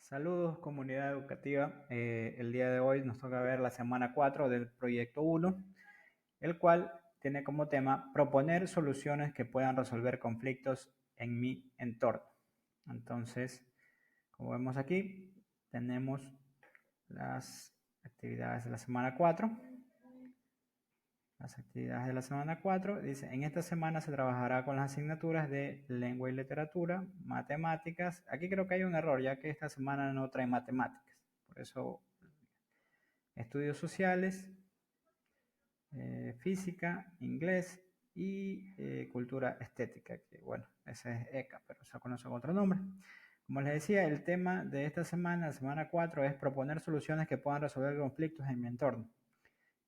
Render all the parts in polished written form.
Saludos comunidad educativa. El día de hoy nos toca ver la semana 4 del proyecto 1, el cual tiene como tema proponer soluciones que puedan resolver conflictos en mi entorno. Entonces, como vemos aquí, tenemos las actividades de la semana 4. Las actividades de la semana 4 dice, en esta semana se trabajará con las asignaturas de lengua y literatura, matemáticas. Aquí creo que hay un error, ya que esta semana no trae matemáticas. Por eso, estudios sociales, física, inglés y cultura estética, que bueno, ese es ECA, pero se conoce con otro nombre. Como les decía, el tema de esta semana, la semana 4, es proponer soluciones que puedan resolver conflictos en mi entorno.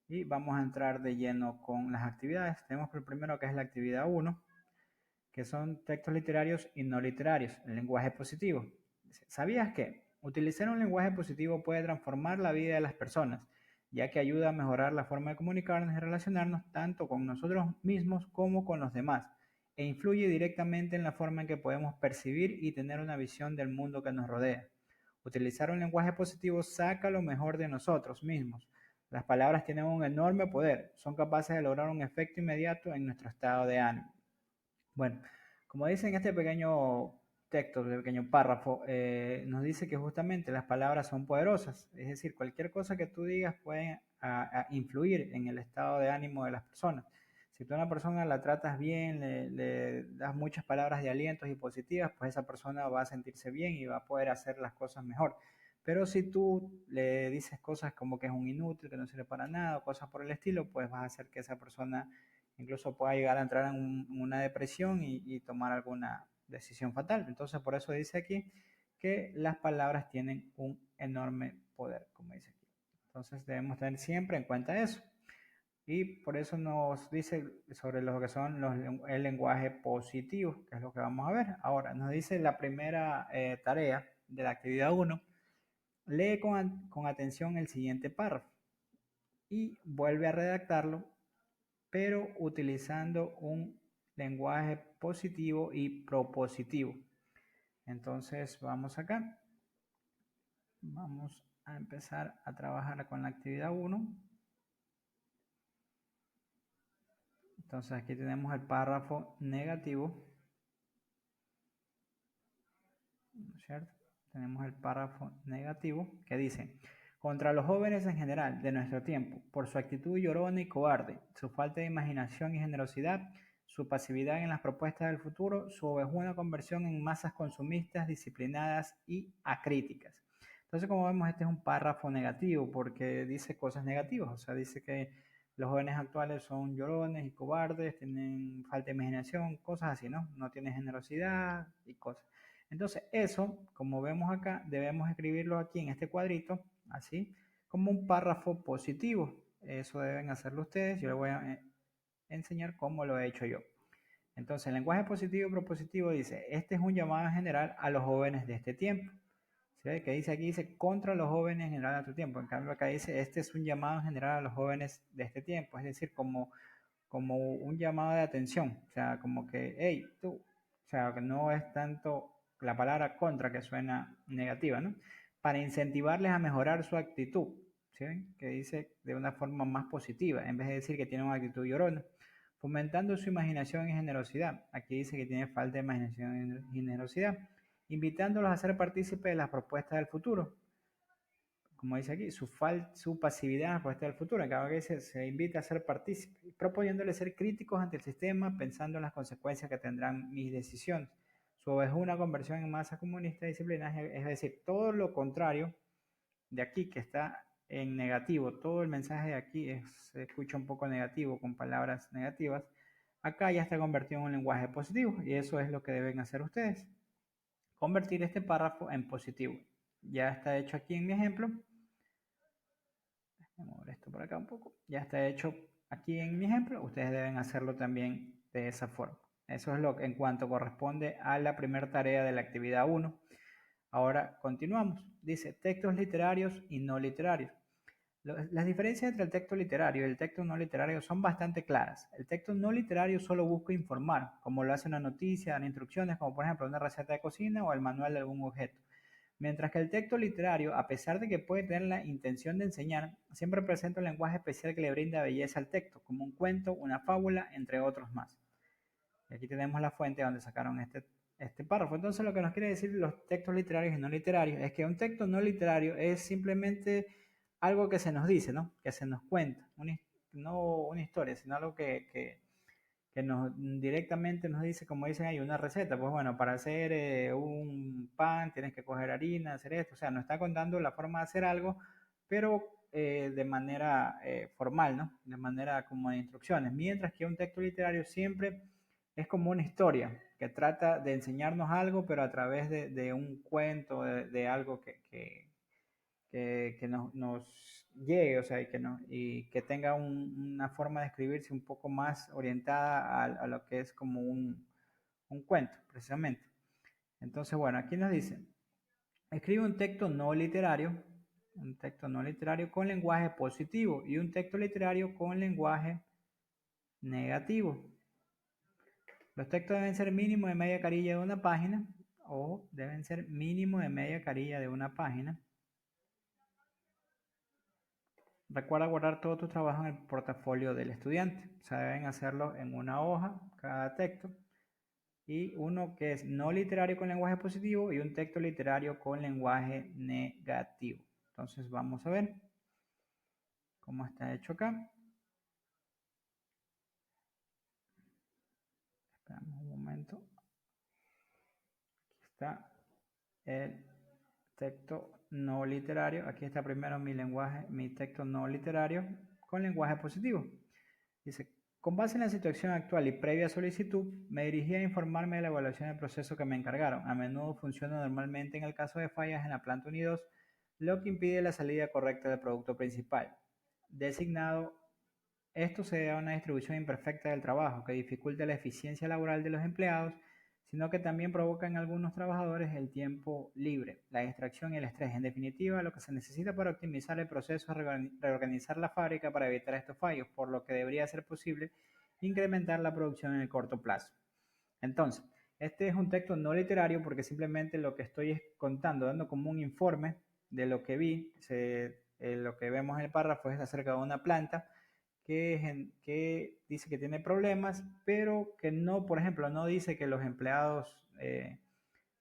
Y vamos a entrar de lleno con las actividades. Tenemos el primero que es la actividad 1, que son textos literarios y no literarios, el lenguaje positivo. ¿Sabías que utilizar un lenguaje positivo puede transformar la vida de las personas, ya que ayuda a mejorar la forma de comunicarnos y relacionarnos tanto con nosotros mismos como con los demás, e influye directamente en la forma en que podemos percibir y tener una visión del mundo que nos rodea? Utilizar un lenguaje positivo saca lo mejor de nosotros mismos. Las palabras tienen un enorme poder, son capaces de lograr un efecto inmediato en nuestro estado de ánimo. Bueno, como dice en este pequeño texto, este pequeño párrafo, nos dice que justamente las palabras son poderosas, es decir, cualquier cosa que tú digas puede influir en el estado de ánimo de las personas. Si tú a una persona la tratas bien, le das muchas palabras de alientos y positivas, pues esa persona va a sentirse bien y va a poder hacer las cosas mejor. Pero si tú le dices cosas como que es un inútil, que no sirve para nada, o cosas por el estilo, pues vas a hacer que esa persona incluso pueda llegar a entrar en una depresión y tomar alguna decisión fatal. Entonces, por eso dice aquí que las palabras tienen un enorme poder, como dice aquí. Entonces, debemos tener siempre en cuenta eso. Y por eso nos dice sobre lo que son el lenguaje positivo, que es lo que vamos a ver. Ahora, nos dice la primera tarea de la actividad 1. Lee con atención el siguiente párrafo y vuelve a redactarlo, pero utilizando un lenguaje positivo y propositivo. Entonces vamos acá, vamos a empezar a trabajar con la actividad 1. Entonces aquí tenemos el párrafo negativo, ¿no es cierto? Tenemos el párrafo negativo que dice: contra los jóvenes en general de nuestro tiempo, por su actitud llorona y cobarde, su falta de imaginación y generosidad, su pasividad en las propuestas del futuro, su ovejuna conversión en masas consumistas, disciplinadas y acríticas. Entonces, como vemos, este es un párrafo negativo porque dice cosas negativas, o sea, dice que los jóvenes actuales son llorones y cobardes, tienen falta de imaginación, cosas así, ¿no? No tienen generosidad y cosas. Entonces, eso, como vemos acá, debemos escribirlo aquí en este cuadrito, así, como un párrafo positivo. Eso deben hacerlo ustedes. Yo les voy a enseñar cómo lo he hecho yo. Entonces, el lenguaje positivo y propositivo dice, este es un llamado en general a los jóvenes de este tiempo. ¿Sí? Que dice aquí, dice, contra los jóvenes en general de este tiempo. En cambio, acá dice, este es un llamado en general a los jóvenes de este tiempo. Es decir, como un llamado de atención. O sea, como que, hey, tú. O sea, que no es tanto la palabra contra que suena negativa, ¿no? Para incentivarles a mejorar su actitud. ¿Sí? Que dice de una forma más positiva, en vez de decir que tiene una actitud llorona. Fomentando su imaginación y generosidad. Aquí dice que tiene falta de imaginación y generosidad. Invitándolos a ser partícipes de las propuestas del futuro, como dice aquí, su pasividad en la propuesta del futuro. En cada vez se invita a ser partícipe, proponiéndole ser críticos ante el sistema, pensando en las consecuencias que tendrán mis decisiones. Su es una conversión en masa comunista disciplinaria, es decir, todo lo contrario de aquí que está en negativo. Todo el mensaje de aquí se escucha un poco negativo, con palabras negativas. Acá ya está convertido en un lenguaje positivo y eso es lo que deben hacer ustedes. Convertir este párrafo en positivo. Ya está hecho aquí en mi ejemplo. Voy a mover esto por acá un poco. Ya está hecho aquí en mi ejemplo. Ustedes deben hacerlo también de esa forma. Eso es lo que en cuanto corresponde a la primera tarea de la actividad 1. Ahora continuamos. Dice textos literarios y no literarios. Las diferencias entre el texto literario y el texto no literario son bastante claras. El texto no literario solo busca informar, como lo hace una noticia, dan instrucciones, como por ejemplo una receta de cocina o el manual de algún objeto. Mientras que el texto literario, a pesar de que puede tener la intención de enseñar, siempre presenta un lenguaje especial que le brinda belleza al texto, como un cuento, una fábula, entre otros más. Y aquí tenemos la fuente donde sacaron este párrafo. Entonces, lo que nos quiere decir los textos literarios y no literarios es que un texto no literario es simplemente algo que se nos dice, ¿no? Que se nos cuenta, no una historia, sino algo que nos directamente nos dice, como dicen ahí, una receta. Pues bueno, para hacer un pan tienes que coger harina, hacer esto. O sea, nos está contando la forma de hacer algo, pero de manera formal, ¿no? De manera como de instrucciones. Mientras que un texto literario siempre es como una historia que trata de enseñarnos algo, pero a través de un cuento, de algo que nos llegue, o sea, y que tenga una forma de escribirse un poco más orientada a lo que es como un cuento, precisamente. Entonces, bueno, aquí nos dice, escribe un texto no literario con lenguaje positivo y un texto literario con lenguaje negativo. Los textos deben ser mínimo de media carilla de una página o deben ser mínimo de media carilla de una página. Recuerda guardar todos tus trabajos en el portafolio del estudiante. O sea, deben hacerlo en una hoja, cada texto. Y uno que es no literario con lenguaje positivo y un texto literario con lenguaje negativo. Entonces vamos a ver cómo está hecho acá. Esperamos un momento. Aquí está el texto no literario. Aquí está primero mi texto no literario con lenguaje positivo. Dice, con base en la situación actual y previa solicitud, me dirigí a informarme de la evaluación del proceso que me encargaron. A menudo funciona normalmente en el caso de fallas en la planta unidos, lo que impide la salida correcta del producto principal. Designado, esto se debe a una distribución imperfecta del trabajo que dificulta la eficiencia laboral de los empleados, sino que también provoca en algunos trabajadores el tiempo libre, la distracción y el estrés. En definitiva, lo que se necesita para optimizar el proceso es reorganizar la fábrica para evitar estos fallos, por lo que debería ser posible incrementar la producción en el corto plazo. Entonces, este es un texto no literario porque simplemente lo que estoy es contando, dando como un informe de lo que vi. Lo que vemos en el párrafo es acerca de una planta que dice que tiene problemas, pero que no, por ejemplo, no dice que los empleados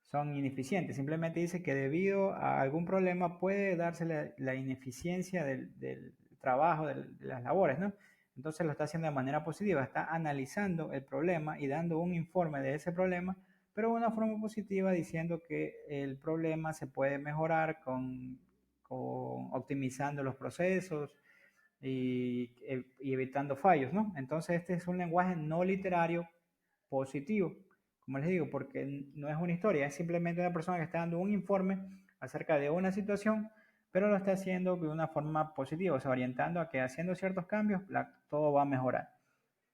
son ineficientes, simplemente dice que debido a algún problema puede darse la ineficiencia del trabajo, de las labores, ¿no? Entonces lo está haciendo de manera positiva, está analizando el problema y dando un informe de ese problema, pero de una forma positiva diciendo que el problema se puede mejorar con optimizando los procesos, y evitando fallos, ¿no? Entonces este es un lenguaje no literario positivo, como les digo, porque no es una historia, es simplemente una persona que está dando un informe acerca de una situación, pero lo está haciendo de una forma positiva, o sea, orientando a que haciendo ciertos cambios todo va a mejorar.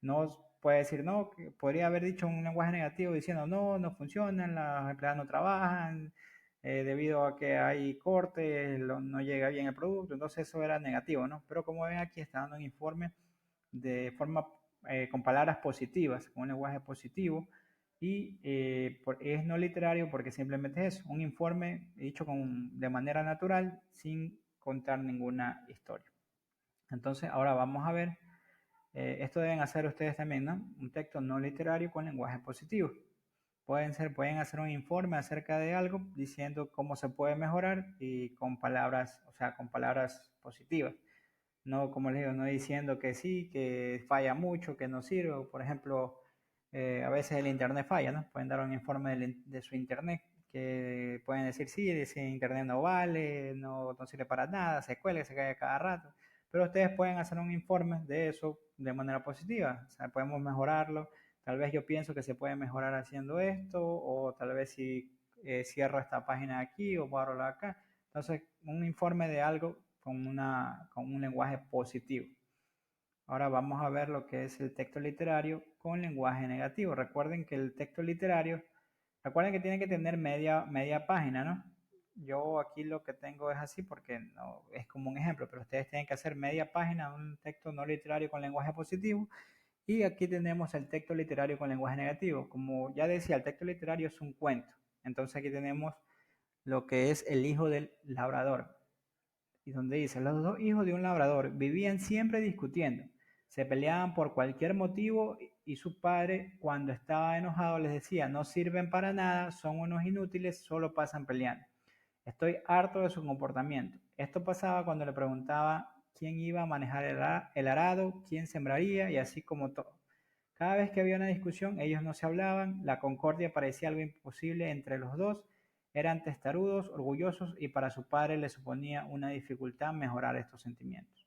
No puede decir, no, que podría haber dicho un lenguaje negativo diciendo, no, no funcionan, las empleadas no trabajan, debido a que hay cortes, no llega bien el producto, entonces eso era negativo, ¿no? Pero como ven aquí está dando un informe de forma, con palabras positivas, con un lenguaje positivo, y es no literario porque simplemente es eso, un informe dicho de manera natural sin contar ninguna historia. Entonces ahora vamos a ver, esto deben hacer ustedes también, ¿no? Un texto no literario con lenguaje positivo. Pueden hacer un informe acerca de algo diciendo cómo se puede mejorar y con palabras, o sea, con palabras positivas. No, como les digo, no diciendo que sí, que falla mucho, que no sirve. Por ejemplo, a veces el internet falla, ¿no? Pueden dar un informe de su internet que pueden decir, sí, ese internet no vale, no sirve para nada, se cuelga, se cae cada rato. Pero ustedes pueden hacer un informe de eso de manera positiva. O sea, podemos mejorarlo. Tal vez yo pienso que se puede mejorar haciendo esto, o tal vez si cierro esta página aquí o paro la acá. Entonces, un informe de algo con un lenguaje positivo. Ahora vamos a ver lo que es el texto literario con lenguaje negativo. Recuerden que el texto literario, recuerden que tiene que tener media página, ¿no? Yo aquí lo que tengo es así porque no, es como un ejemplo, pero ustedes tienen que hacer media página de un texto no literario con lenguaje positivo. Y aquí tenemos el texto literario con lenguaje negativo. Como ya decía, el texto literario es un cuento. Entonces aquí tenemos lo que es el hijo del labrador. Y donde dice, los dos hijos de un labrador vivían siempre discutiendo, se peleaban por cualquier motivo y su padre cuando estaba enojado les decía, no sirven para nada, son unos inútiles, solo pasan peleando. Estoy harto de su comportamiento. Esto pasaba cuando le preguntaba quién iba a manejar el arado, quién sembraría y así como todo. Cada vez que había una discusión, ellos no se hablaban, la concordia parecía algo imposible entre los dos, eran testarudos, orgullosos y para su padre le suponía una dificultad mejorar estos sentimientos.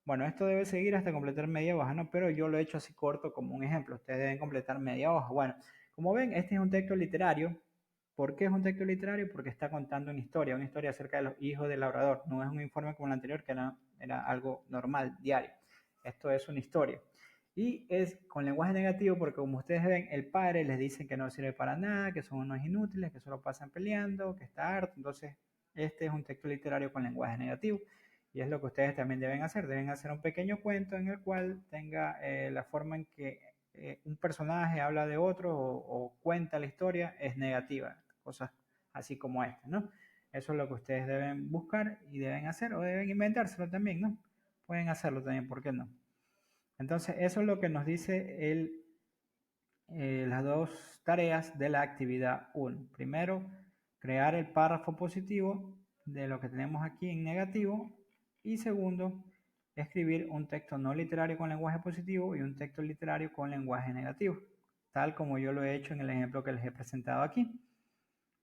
Bueno, esto debe seguir hasta completar media hoja, ¿no? Pero yo lo he hecho así corto como un ejemplo. Ustedes deben completar media hoja. Bueno, como ven, este es un texto literario. ¿Por qué es un texto literario? Porque está contando una historia acerca de los hijos del labrador. No es un informe como el anterior, que era algo normal, diario. Esto es una historia. Y es con lenguaje negativo porque como ustedes ven, el padre les dice que no sirve para nada, que son unos inútiles, que solo pasan peleando, que está harto. Entonces, este es un texto literario con lenguaje negativo. Y es lo que ustedes también deben hacer. Deben hacer un pequeño cuento en el cual tenga la forma en que un personaje habla de otro o cuenta la historia es negativa. Cosas así como esta, ¿no? Eso es lo que ustedes deben buscar y deben hacer o deben inventárselo también, ¿no? Pueden hacerlo también, ¿por qué no? Entonces, eso es lo que nos dice las dos tareas de la actividad 1. Primero, crear el párrafo positivo de lo que tenemos aquí en negativo. Y segundo, escribir un texto no literario con lenguaje positivo y un texto literario con lenguaje negativo, tal como yo lo he hecho en el ejemplo que les he presentado aquí.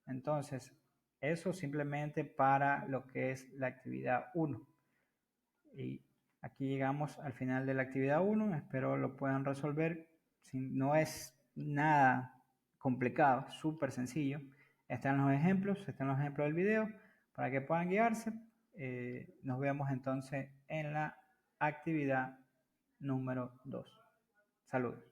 Entonces, eso simplemente para lo que es la actividad 1. Y aquí llegamos al final de la actividad 1. Espero lo puedan resolver. No es nada complicado, súper sencillo. Están los ejemplos del video para que puedan guiarse. Nos vemos entonces en la actividad número 2. Saludos.